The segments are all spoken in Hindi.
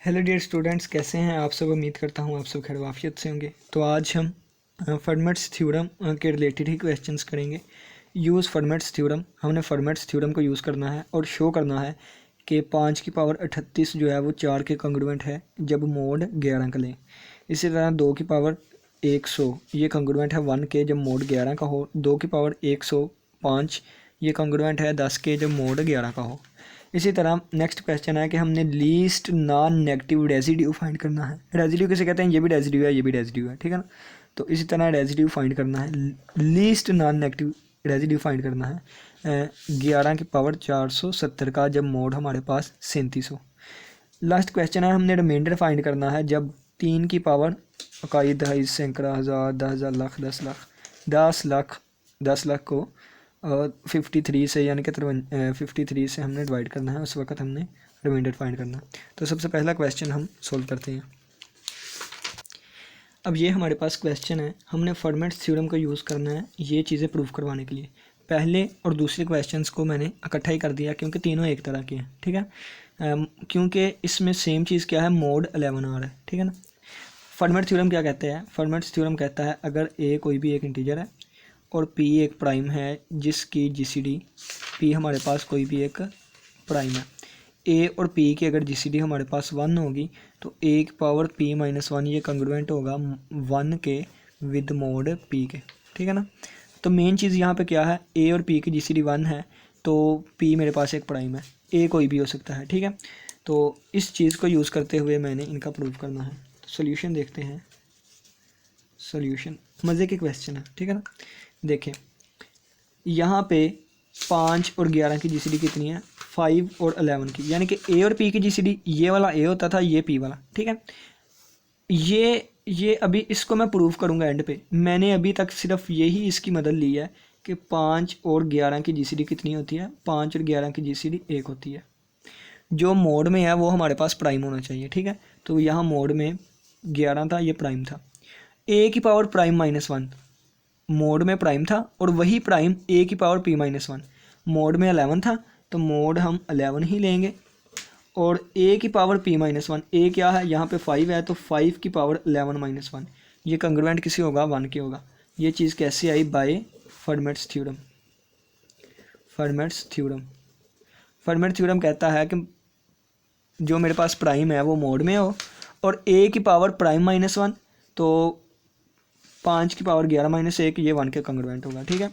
हेलो डियर स्टूडेंट्स, कैसे हैं आप सब। उम्मीद करता हूं आप सब खैर वाफियत से होंगे। तो आज हम फर्मेट्स थ्योरम के रिलेटेड ही क्वेश्चंस करेंगे। यूज़ फर्मेट्स थ्योरम, हमने फर्मेट्स थ्योरम को यूज़ करना है और शो करना है कि 5 की पावर 38 जो है वो 4 के कंग्रुएंट है जब मोड 11 का लें। इसी तरह 2 की पावर 100 ये कंग्रुएंट है 1 के जब मोड 11 का हो। 2 की पावर 105 ये कंग्रुएंट है 10 के जब मोड 11 का हो। इसी तरह नेक्स्ट क्वेश्चन है कि हमने least non negative residue find करना है। रेजिड्यू किसे कहते हैं, ये भी रेजिड्यू है, ये भी रेजिड्यू है, ठीक है ना। तो इसी तरह रेजिड्यू फाइंड करना है, least non negative residue find करना है 11 की पावर 470 का जब मोड हमारे पास 37 हो। लास्ट क्वेश्चन है, हमने रिमाइंडर फाइंड करना है जब 3 की पावर इकाई दहाई सैकड़ा हज़ार 10,000 लाख 10 लाख को 53 से यानी कि 53 से हमने डिवाइड करना है। उस वक्त हमने रिमाइंडर फाइंड करना है। तो सबसे पहला क्वेश्चन हम सोल्व करते हैं। अब ये हमारे पास क्वेश्चन है, हमने फर्मेट्स थ्योरम का यूज़ करना है ये चीज़ें प्रूव करवाने के लिए। पहले और दूसरे क्वेश्चंस को मैंने इकट्ठा ही कर दिया क्योंकि तीनों एक तरह के हैं, ठीक है। क्योंकि इसमें सेम चीज़ क्या है, मोड 11 आ रहा है, ठीक है ना। फर्मेट थ्योरम क्या कहते हैं, फर्मेट्स थ्योरम कहता है अगर ए कोई भी एक इंटीजर है और पी एक प्राइम है जिसकी जीसीडी पी हमारे पास कोई भी एक प्राइम है, ए और पी की अगर जीसीडी हमारे पास 1 होगी तो ए की पावर p माइनस 1 ये कंग्रुएंट होगा 1 के विद मोड p के, ठीक है ना। तो मेन चीज़ यहाँ पे क्या है, ए और पी की जीसीडी 1 है तो p मेरे पास एक प्राइम है, ए कोई भी हो सकता है, ठीक है। तो इस चीज़ को यूज़ करते हुए मैंने इनका प्रूव करना है। तो सोल्यूशन देखते हैं। सोल्यूशन मज़े के क्वेश्चन है, ठीक है ना। देखें यहाँ पे 5 और 11 की जीसीडी कितनी है, 5 और 11 की, यानी कि ए और पी की जीसीडी ये वाला ए होता था, ये पी वाला, ठीक है। ये अभी इसको मैं प्रूव करूँगा एंड पे। मैंने अभी तक सिर्फ यही इसकी मदद ली है कि 5 और 11 की जीसीडी कितनी होती है, 5 और 11 की जीसीडी 1 होती है। जो मोड में है वो हमारे पास प्राइम होना चाहिए, ठीक है। तो यहाँ मोड में 11 था, ये प्राइम था। ए की पावर प्राइम माइनस 1 मोड में प्राइम था और वही प्राइम ए की पावर p माइनस 1 मोड में 11 था, तो मोड हम 11 ही लेंगे। और a की पावर p माइनस 1, ए क्या है यहाँ पे 5 है तो 5 की पावर 11 माइनस 1 ये कंग्रुएंट किसी होगा, 1 के होगा। ये चीज़ कैसे आई, by Fermat's theorem. Fermat's theorem Fermat's theorem कहता है कि जो मेरे पास प्राइम है वो मोड में हो और a की पावर प्राइम माइनस 1 तो 5 की पावर 11 माइनस 1 ये 1 के कंग्रुएंट होगा, ठीक है।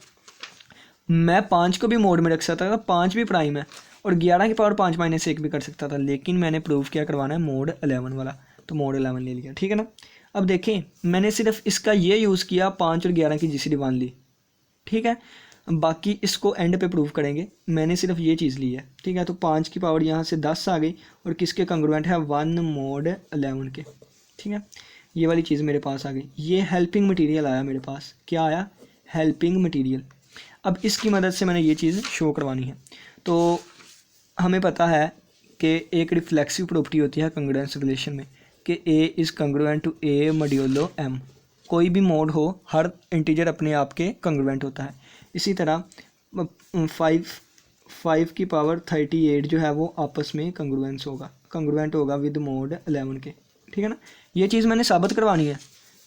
मैं 5 को भी मोड में रख सकता था, 5 भी प्राइम है और 11 की पावर 5 माइनस 1 भी कर सकता था, लेकिन मैंने प्रूफ क्या करवाना है, मोड 11 वाला, तो मोड 11 ले लिया, ठीक है ना। अब देखें मैंने सिर्फ इसका ये यूज़ किया, 5 और 11 की जीसीडी 1 ली, ठीक है। बाकी इसको एंड पे प्रूव करेंगे, मैंने सिर्फ ये चीज़ ली है, ठीक है। तो 5 की पावर यहाँ से 10 आ गई और किसके कंग्रुएंट है, 1 मोड 11 के, ठीक है। ये वाली चीज़ मेरे पास आ गई। ये हेल्पिंग मटेरियल आया मेरे पास, क्या आया, हेल्पिंग मटेरियल। अब इसकी मदद से मैंने ये चीज़ शो करवानी है। तो हमें पता है कि एक रिफ्लेक्सिव प्रॉपर्टी होती है कंग्रुएंस रिलेशन में कि a is congruent to a modulo m. कोई भी मोड हो हर इंटीजर अपने आप के कंग्रुएंट होता है। इसी तरह 5 की पावर 38 जो है वो आपस में कंग्रुएंट होगा विद मोड 11 के, ठीक है ना। ये चीज़ मैंने साबित करवानी है,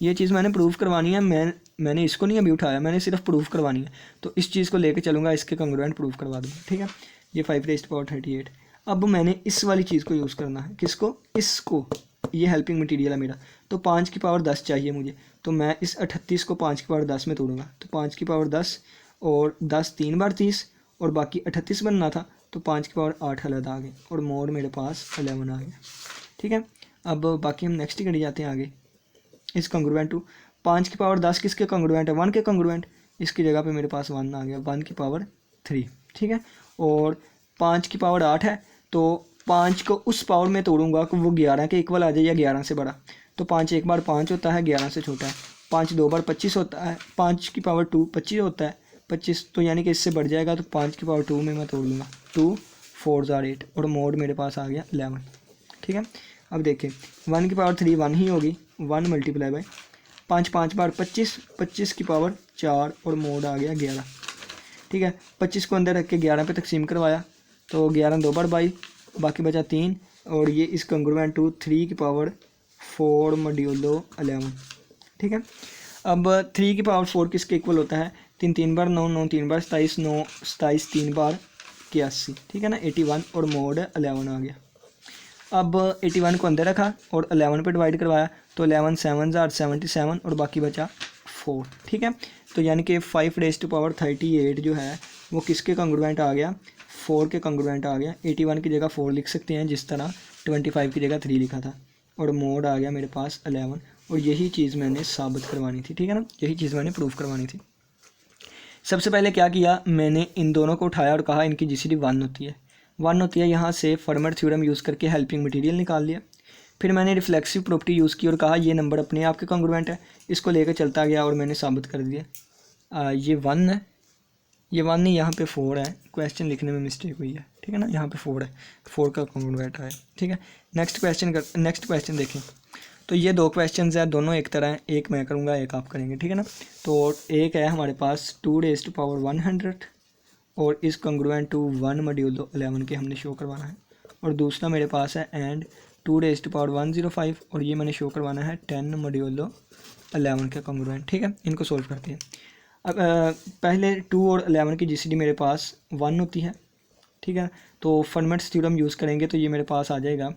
ये चीज़ मैंने प्रूफ करवानी है। मैंने इसको नहीं अभी उठाया, मैंने सिर्फ प्रूफ करवानी है। तो इस चीज़ को लेके चलूँगा, इसके कंग्रुएंट प्रूफ करवा दूँगा, ठीक है। ये 5⁻38। अब मैंने इस वाली चीज़ को यूज़ करना है, किसको, इसको। ये हेल्पिंग मटेरियल है मेरा। तो 5 की पावर 10 चाहिए मुझे, तो मैं इस 38 को 5 की पावर 10 में तोड़ूंगा। तो 5 की पावर 10 और 10 3 बार 30 और बाकी 38 बनना था, तो 5 की पावर 8 अलग आ गई और मोड मेरे पास 11 आ गया, ठीक है। अब बाकी हम नेक्स्ट ही करी जाते हैं आगे। इस कंग्रुएंट टू 5 की पावर 10 किसके कंग्रुएंट है, 1 के कंग्रुएंट। इसकी जगह पे मेरे पास 1 आ गया, 1 की पावर 3, ठीक है। और 5 की पावर 8 है तो 5 को उस पावर में तोड़ूंगा कि वो 11 के इक्वल आ जाए या 11 से बड़ा। तो 5 एक बार 5 होता है, 11 से छोटा है। 5 2 बार 25 होता है, 5 की पावर 2 25 होता है, 25 तो यानी कि इससे बढ़ जाएगा, तो 5 की पावर 2 में मैं तोड़ लूँगा, 2 4 ज़ार 8 और मोड मेरे पास आ गया 11, ठीक है। अब देखें 1 की पावर 3 1 ही होगी, 1 मल्टीप्लाई बाय 5 5 बार 25, 25 की पावर 4 और मोड आ गया 11, ठीक है। 25 को अंदर रख के 11 पे तकसीम करवाया तो 11 2 बार 22, बाकी बचा 3, और ये इस कंग्रुएंट टू 3 की पावर 4 मॉड्यूलो 11। ठीक है, अब 3 की पावर 4 किसके इक्वल होता है? 3 3 बार 9, 9 3 बार 27, 9 27 3 बार 81। ठीक है ना, 81 और मोड 11 आ गया। अब 81 को अंदर रखा और 11 पे डिवाइड करवाया तो 11 7 जार 77 और बाकी बचा 4। ठीक है, तो यानी कि 5 रेज़ टू पावर 38 जो है वो किसके कंग्रुएंट आ गया? 4 के कंग्रुएंट आ गया। 81 की जगह 4 लिख सकते हैं जिस तरह 25 की जगह 3 लिखा था, और मोड आ गया मेरे पास 11। और यही चीज़ मैंने साबित करवानी थी। ठीक है ना, यही चीज़ मैंने प्रूफ करवानी थी। सबसे पहले क्या किया, मैंने इन दोनों को उठाया और कहा इनकी जीसीडी 1 होती है, 1 होती है। यहाँ से फर्मर थ्योरम यूज़ करके हेल्पिंग मटेरियल निकाल लिया। फिर मैंने रिफ्लेक्सिव प्रॉपर्टी यूज़ की और कहा ये नंबर अपने आप के कॉन्ग्रुएंट है। इसको लेकर चलता गया और मैंने साबित कर दिया। ये 1 है, ये 1 नहीं, यहाँ पे 4 है, क्वेश्चन लिखने में मिस्टेक हुई है। ठीक है ना, यहाँ पे 4 है, 4 का कॉन्ग्रुएंट है। ठीक है, नेक्स्ट क्वेश्चन देखें। तो ये 2 क्वेश्चन हैं, दोनों एक तरह हैं, एक मैं करूँगा एक आप करेंगे। ठीक है ना, तो एक है हमारे पास 2 रेज़ टू पावर 100 और इस कंग्रुएंट टू 1 मॉड्यूलो 11 के हमने शो करवाना है। और दूसरा मेरे पास है एंड 2 रेज़ टू पावर 105 और ये मैंने शो करवाना है 10 मॉड्यूलो 11 के कंग्रुएंट। ठीक है, इनको सोल्व करते हैं। अब पहले 2 और 11 की जीसीडी मेरे पास 1 होती है। ठीक है, तो फर्मेट्स थ्योरम यूज़ करेंगे तो ये मेरे पास आ जाएगा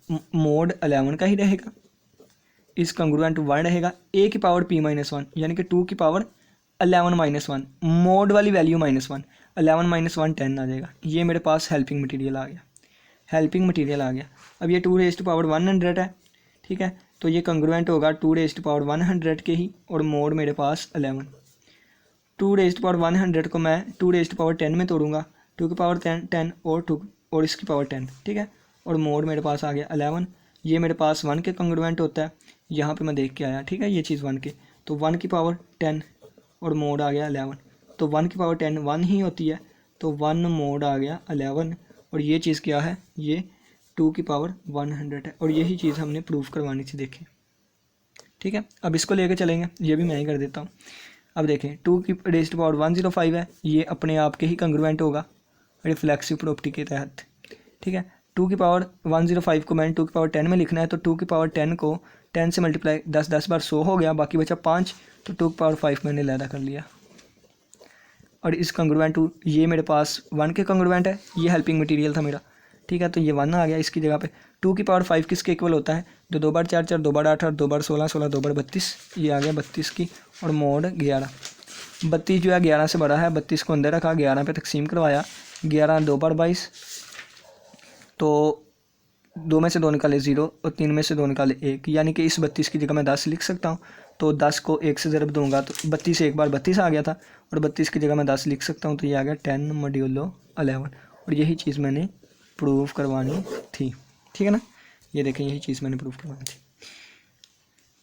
मोड 11 का ही रहेगा, इस कंग्रुएंट 1 रहेगा, a की पावर p-1 यानी कि 2 की पावर 11-1, मोड वाली वैल्यू -1, 11 - 1 10 आ जाएगा। ये मेरे पास हेल्पिंग मटेरियल आ गया, हेल्पिंग मटेरियल आ गया। अब ये 2 रेज़ टू पावर 100 है। ठीक है, तो ये कंग्रुएंट होगा 2 रेज़ टू पावर 100 के ही, और मोड मेरे पास 11। 2 रेज़ टू पावर 100 को मैं 2 रेज़ टू पावर 10 में तोड़ूंगा, 2 की पावर 10 और 2 और इसकी पावर 10। ठीक है, और मोड मेरे पास आ गया 11। ये मेरे पास 1 के कंग्रुएंट होता है, यहाँ पे मैं देख के आया। ठीक है, ये चीज़ 1 के, तो 1 की पावर 10 और मोड आ गया 11। तो 1 की पावर 10 1 ही होती है, तो 1 मोड आ गया 11। और ये चीज़ क्या है, ये 2 की पावर 100 है, और यही चीज़ हमने प्रूफ करवानी थी। देखें, ठीक है, अब इसको लेके चलेंगे, ये भी मैं ही कर देता हूँ। अब देखें 2 की रेज़ टू पावर 105 है, ये अपने आप के ही कंग्रुएंट होगा रिफ्लेक्सिव प्रॉपर्टी के तहत। ठीक है, 2 की पावर 105 को मैंने 2 की पावर 10 में लिखना है, तो 2 की पावर 10 को 10 से मल्टीप्लाई 10 बार 100 हो गया, बाकी बचा 5, तो 2 की पावर 5 मैंने लैदा कर लिया। और इस कंग्रुएंट टू ये मेरे पास 1 के कंग्रुएंट है, ये हेल्पिंग मटेरियल था मेरा। ठीक है, तो ये 1 आ गया इसकी जगह पे। 2 की पावर 5 किसके इक्वल होता है, तो 2 बार 4 4, 2 बार 8 8, 2 बार 16 16, 2 बार 32, ये आ गया 32 की, और मोड 11। 32 जो है 11 से बड़ा है, 32 को अंदर रखा, 11 पे तकसीम करवाया, 11 2 बार 22, तो 2 में से 2 निकाले 0 और 3 में से 2 निकाले 1, यानी कि इस 32 की जगह मैं 10 लिख सकता हूँ। तो 10 को 1 से ज़रब दूंगा तो 32 एक बार 32 आ गया था, और 32 की जगह मैं 10 लिख सकता हूँ, तो ये आ गया 10 मॉड्यूलो 11। और यही चीज़ मैंने प्रूफ करवानी थी। ठीक है ना, ये देखें, यही चीज़ मैंने प्रूफ करवानी थी।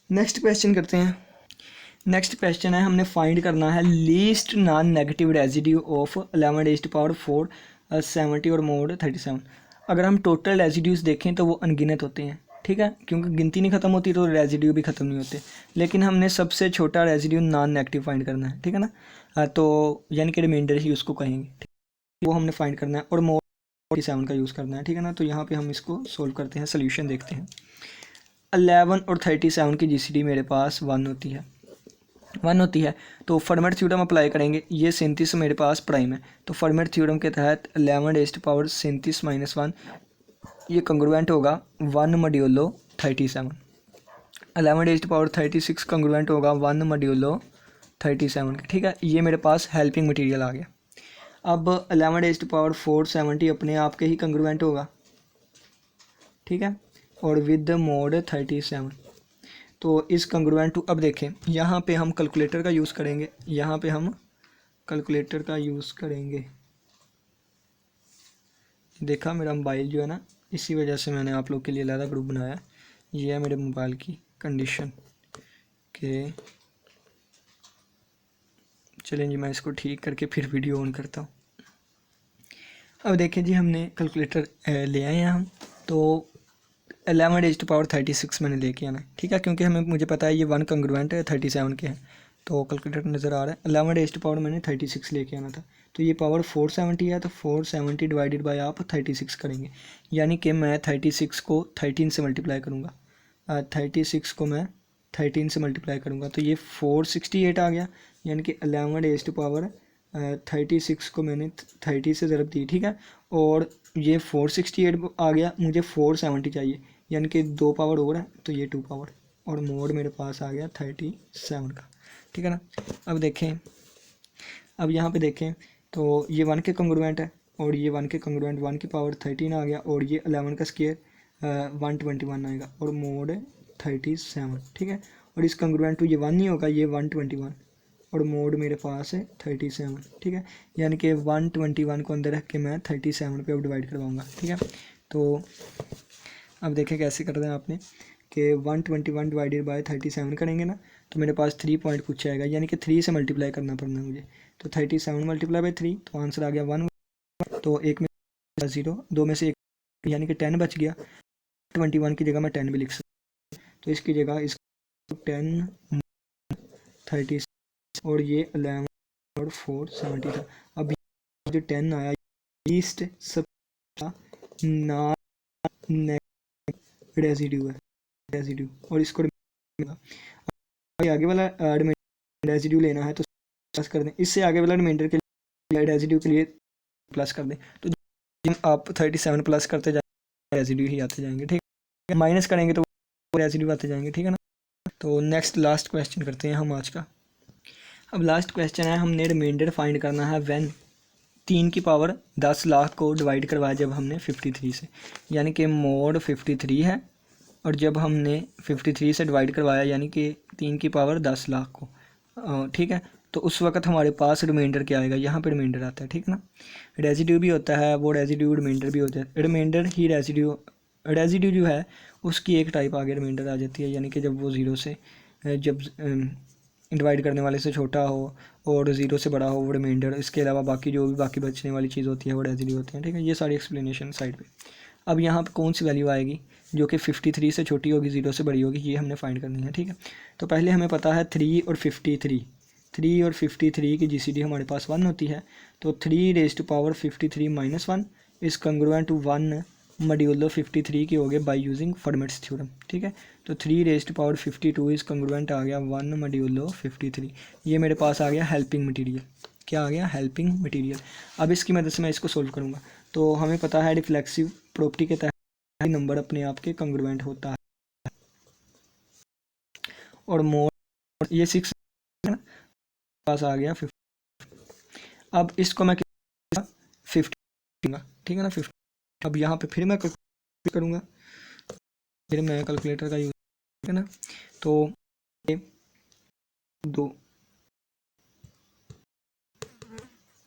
नेक्स्ट क्वेश्चन करते हैं। नेक्स्ट क्वेश्चन है, हमने फाइंड करना है least non negative residue of 11 raise to power 4 70 और मोड 37। अगर हम टोटल रेजिड्यूज़ देखें तो वो अनगिनत होते हैं। ठीक है, क्योंकि गिनती नहीं ख़त्म होती तो रेजिड्यू भी ख़त्म नहीं होते, लेकिन हमने सबसे छोटा रेजिड्यू नॉन नेगेटिव फाइंड करना है। ठीक है ना, तो यानी कि रिमाइंडर ही उसको कहेंगे, वो हमने फाइंड करना है, और मोड 47 का यूज़ करना है। ठीक है ना, तो यहाँ पे हम इसको सोल्व करते हैं, सोल्यूशन देखते हैं। 11 और 37 की जीसीडी मेरे पास 1 होती है, 1 होती है, तो फर्मेट थ्योरम अप्लाई करेंगे। ये 37 मेरे पास प्राइम है, तो फर्मेट थ्योरम के तहत 11 रेज़ टू पावर 37 - 1 ये कंग्रुएंट होगा 1 modulo 37। 11 raise to power 36 congruent होगा 1 मॉड्यूलो 37। ठीक है, ये मेरे पास हेल्पिंग मटेरियल आ गया। अब 11 रेज़ टू पावर 470 अपने आप के ही कंग्रुएंट होगा। ठीक है, और विद मोड 37, तो इस कंग्रुएंट टू, अब देखें यहाँ पे हम कैलकुलेटर का यूज़ करेंगे, यहाँ पे हम कैलकुलेटर का यूज़ करेंगे। देखा, मेरा मोबाइल जो है ना, इसी वजह से मैंने आप लोग के लिए अलग ग्रुप बनाया। ये है मेरे मोबाइल की कंडीशन के, चलें जी, मैं इसको ठीक करके फिर वीडियो ऑन करता हूँ। अब देखें जी, हमने कैलकुलेटर ले आए हैं हम, तो 11 रेज़ टू पावर 36 मैंने लेके आना है। ठीक है, क्योंकि मुझे पता है ये 1 कंग्रुएंट है 37 के हैं, तो कैलकुलेटर नज़र आ रहा है। 11 रेज़ टू पावर मैंने 36 लेके आना था, तो ये पावर 470 है, तो 470 डिवाइडेड बाय आप 36 करेंगे, यानी कि मैं 36 को 13 से मल्टीप्लाई करूँगा, 36 को मैं 13 से मल्टीप्लाई करूँगा तो ये 468 आ गया, यानी कि 11 रेज़ टू पावर 36 को मैंने 30 से ज़रब दी, ठीक है। और ये 468 आ गया, मुझे 470 चाहिए, यानी कि 2 पावर और है तो ये 2 पावर, और मोड मेरे पास आ गया 37 का, ठीक है ना। अब देखें, अब यहाँ पे देखें तो ये 1 के कंग्रुएंट है, और ये 1 के कंग्रुएंट 1 की पावर 13 आ गया, और ये 11 का स्क्वायर 121 आएगा, और मोड 37, ठीक है। और इस कंग्रुएंट टू ये 1 नहीं होगा, ये 121, और मोड मेरे पास है 37, ठीक है। यानी कि 121 को अंदर रख के मैं 37 पे अब डिवाइड करवाऊँगा, ठीक है। तो अब देखें कैसे कर रहे हैं आपने कि 121 डिवाइडेड बाय 37 करेंगे ना, तो मेरे पास 3 पॉइंट कुछ आएगा, यानी कि 3 से मल्टीप्लाई करना पड़ना है मुझे। तो 37 मल्टीप्लाई बाई 3, तो आंसर आ गया 1। तो एक में 0, 2 में से एक, यानी कि 10 बच गया। 21 की जगह मैं 10 भी लिख सकता, तो इसकी जगह इस 10 36 और ये 11 और 470 था। अब जो 10 आया लीस्ट सब ना रेजिड्यू है, रेजिड्यू, और इसको आगे वाला रेजिड्यू लेना है तो प्लस कर दें, इससे आगे वाला रिमाइंडर के लिए रेजिड्यू के लिए प्लस कर दें, तो जब आप 37 प्लस करते जाएंगे रेजिड्यू ही आते जाएंगे, ठीक है। माइनस करेंगे तो रेजिड्यू आते जाएंगे, ठीक है ना। तो नेक्स्ट लास्ट क्वेश्चन करते हैं हम आज का। अब लास्ट क्वेश्चन है, हमने रिमाइंडर फाइंड करना है व्हेन 3 की पावर 10 लाख को डिवाइड करवाया जब हमने 53 से, यानी कि मोड 53 है, और जब हमने 53 से डिवाइड करवाया यानी कि 3 की पावर 10 लाख को, ठीक है। तो उस वक्त हमारे पास रिमाइंडर क्या आएगा, यहाँ पे रिमाइंडर आता है, ठीक ना। रेजिड्यू भी होता है, वो रेजिड्यू रिमाइंडर भी होता है, रिमाइंडर ही रेजिड्यू, रेजिड्यू जो है उसकी एक टाइप आगे रिमाइंडर आ जाती है, यानी कि जब वो ज़ीरो से जब डिवाइड करने वाले से छोटा हो और ज़ीरो से बड़ा हो वो रिमाइंडर, इसके अलावा बाकी जो भी बाकी बचने वाली चीज़ होती है वो रेजिड्यू होती है, ठीक है। ये सारी एक्सप्लेनेशन साइड पे। अब यहाँ पे कौन सी वैल्यू आएगी जो कि 53 से छोटी होगी, 0 से बड़ी होगी, ये हमने फाइंड करनी है, ठीक है। तो पहले हमें पता है 3 और 53, 3 और 53 की जीसीडी हमारे पास 1 होती है, तो 3 रेज़ टू पावर 53 माइनस 1 इस कंग्रुएंट टू 1 मॉड्यूलो 53 की हो गए बाई यूजिंग फॉर्मेट्स थ्योरम, ठीक है। तो 3 रेज़ टू पावर 52 इस कंग्रुएंट आ गया 1 मॉड्यूलो 53, ये मेरे पास आ गया हेल्पिंग मटीरियल। क्या आ गया, हेल्पिंग मटीरियल। अब इसकी मदद से मैं इसको सोल्व करूँगा। तो हमें पता है रिफ्लेक्सिव प्रॉपर्टी के तहत नंबर अपने आप के कंग्रुएंट होता है, और मोड ये 6 पास आ गया 50। अब इसको मैं 50 दूंगा, ठीक है ना, 50। अब यहाँ पे फिर मैं कैलकुलेट करूँगा, फिर मैं कैलकुलेटर का यूज़, ठीक है ना। तो ये 2,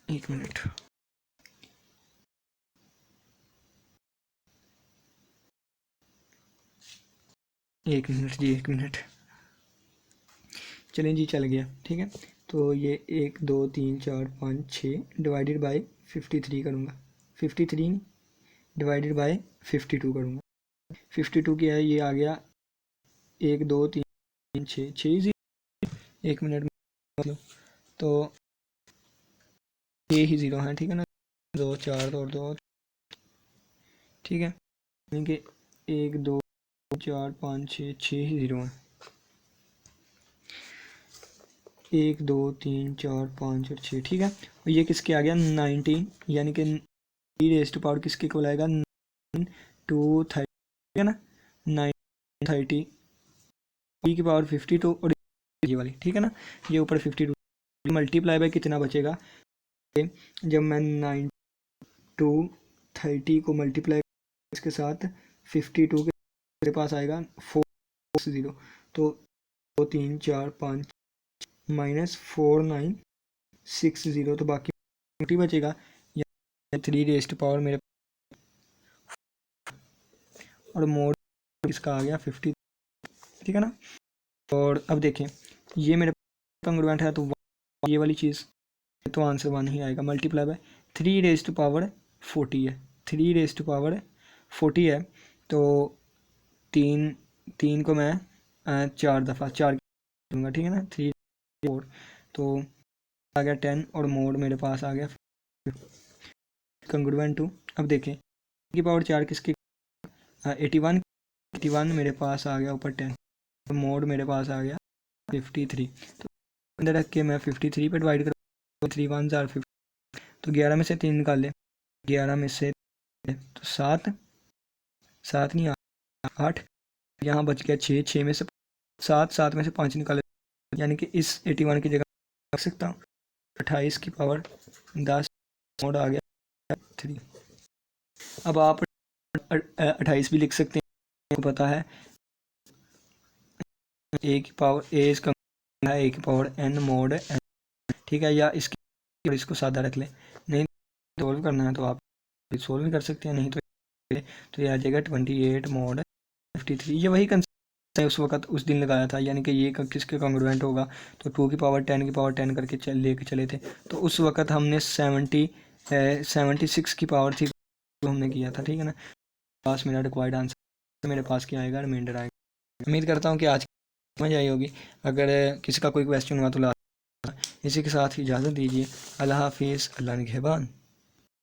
1 मिनट, एक मिनट जी, 1 मिनट, चलें जी, चल गया, ठीक है। तो ये 1 2 3 4 5 6 डिवाइडेड बाय 53 करूँगा, 53 डिवाइडेड बाय 52 करूँगा। 52 क्या है, ये आ गया 1 2 3 6 6 1 मिनट मतलब, तो 6 ही 0 है, ठीक है ना, 2 4 और 2, ठीक है, यानी कि 1 2 4 5 6 6 ही 0 है, 1 2 3 4 5 और 6, ठीक है। और ये किसके आ गया 19, यानी कि रेज़ टू पावर किसके इक्वल आएगा 2 30, ठीक है ना, 9 30 की पावर 52 और ये वाली, ठीक है ना, ये ऊपर 52 मल्टीप्लाई बाय कितना बचेगा, जब मैं 9 2 30 को मल्टीप्लाई इसके साथ 52 के मेरे पास आएगा 4 0, तो 2 3 4 5 माइनस 4 9 6 0, तो बाकी बचेगा 3 रेज़ टू पावर मेरे, और मोड इसका आ गया 50, ठीक है ना। और अब देखें ये मेरे कंग्रुएंट है, तो ये वाली चीज़, तो आंसर 1 ही आएगा, multiply by 3 raise to power 40 है, 3 रेज़ टू पावर 40 है, तो 3 को मैं 4 दफ़ा 4 दूँगा, ठीक है ना, 3 4, तो आ गया 10, और मोड मेरे पास आ गया कंग्रुएंट टू, अब देखें की पावर 4 किसकी, 81, 81 मेरे पास आ गया ऊपर 10, तो मोड मेरे पास आ गया 53, तो अंदर रख के मैं 53 पे डिवाइड कर 3 1 जार 50, तो 11 में से 3 निकाल ले, 11 में से तो 7, 7 नहीं 8, यहाँ बच गया 6, 6 में से 7, 7 में से 5 निकाले, यानी कि इस 81 की जगह रख सकता हूँ 28 की पावर 10, मोड आ गया 3। अब आप 28 भी लिख सकते हैं, आपको पता है ए की पावर ए इसका है ए की पावर n मोड n, ठीक है, या इसको सादा रख लें, नहीं सोल्व करना है तो आप सोल्व भी कर सकते हैं, नहीं तो ये आ जाएगा 28 मोड 53। ये वही कंसेप्ट है उस वक्त उस दिन लगाया था, यानी कि ये किसके कॉन्ग्रुएंट होगा, तो 2 की पावर 10 की पावर 10 करके लेके चले थे, तो उस वक्त हमने 76 की पावर थी तो हमने किया था, ठीक है ना। पास मेरा रिक्वायर्ड आंसर मेरे पास क्या आएगा, रिमाइंडर आएगा। उम्मीद करता हूँ कि आज समझ आई होगी, अगर किसी का कोई क्वेश्चन हुआ तो इसी के साथ इजाज़त दीजिए। अल्लाह हाफिज़, अल्लाह निगहबान।